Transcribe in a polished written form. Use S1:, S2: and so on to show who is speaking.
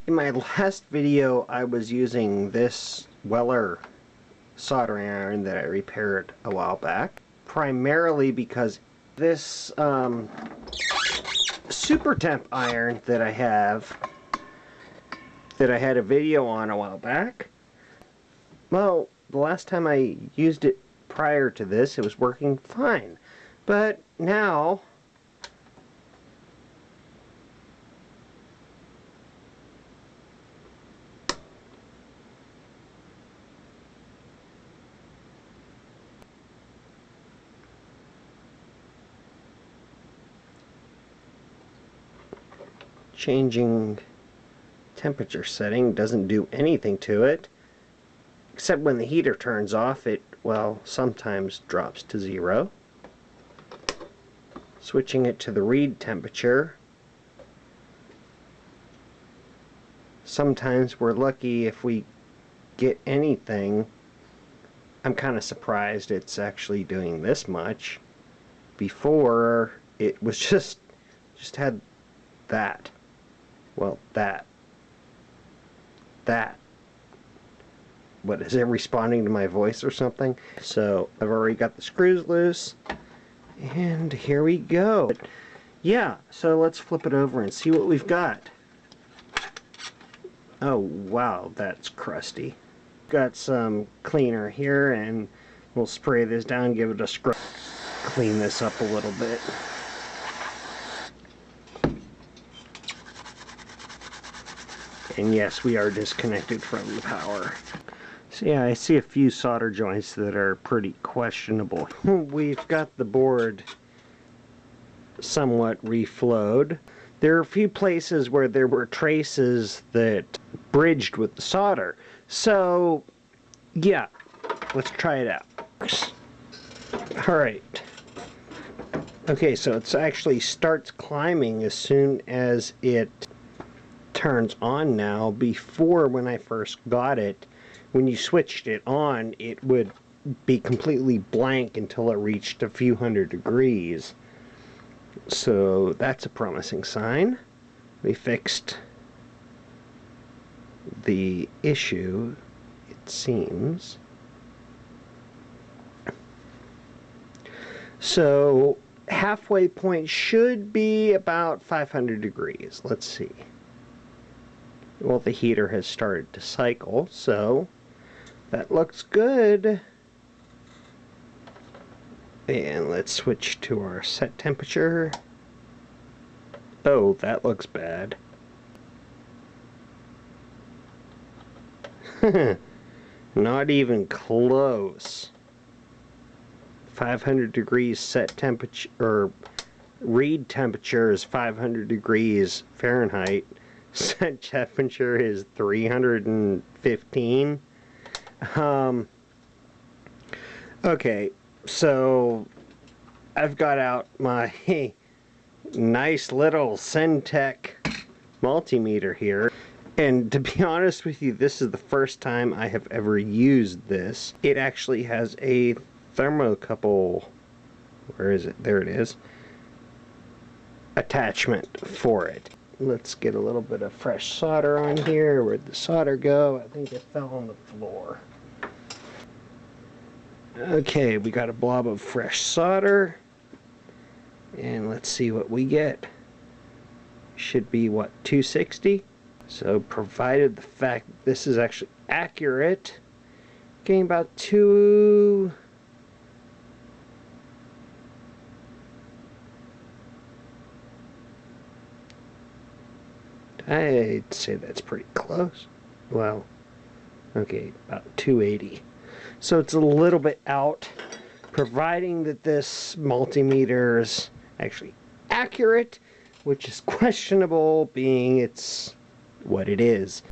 S1: In my last video, I was using this Weller soldering iron that I repaired a while back, primarily because this Supertemp iron that I have, that I had a video on a while back, well, the last time I used it prior to this, it was working fine. But now, changing temperature setting doesn't do anything to it, except when the heater turns off, it, well, sometimes drops to 0. Switching it to the read temperature, sometimes we're lucky if we get anything. I'm kind of surprised it's actually doing this much. Before, it was just had that. Well, that. What, is it responding to my voice or something? So, I've already got the screws loose. And here we go. Yeah, so let's flip it over and see what we've got. Oh, wow, that's crusty. Got some cleaner here, and we'll spray this down, give it a scrub. Clean this up a little bit. And yes, we are disconnected from the power. So yeah, I see a few solder joints that are pretty questionable. We've got the board somewhat reflowed. There are a few places where there were traces that bridged with the solder. So yeah, let's try it out. Alright. Okay, so it actually starts climbing as soon as it turns on now. Before, when I first got it, when you switched it on, it would be completely blank until it reached a few hundred degrees. So that's a promising sign. We fixed the issue, it seems. So halfway point should be about 500 degrees. Let's see. Well, the heater has started to cycle, so that looks good. And let's switch to our set temperature. Oh, that looks bad. Not even close. 500 degrees set temperature, or read temperature is 500 degrees Fahrenheit. Set temperature is 315. Okay, so I've got out my nice little Syntec multimeter here, and to be honest with you, this is the first time I have ever used this. It actually has a thermocouple, where is it? There it is, attachment for it. Let's get a little bit of fresh solder on here. Where'd the solder go? I think it fell on the floor. Okay, we got a blob of fresh solder. And let's see what we get. Should be, what, 260? So, provided the fact that this is actually accurate, getting about I'd say that's pretty close. Well, okay, about 280. So it's a little bit out, providing that this multimeter is actually accurate, which is questionable, being it's what it is.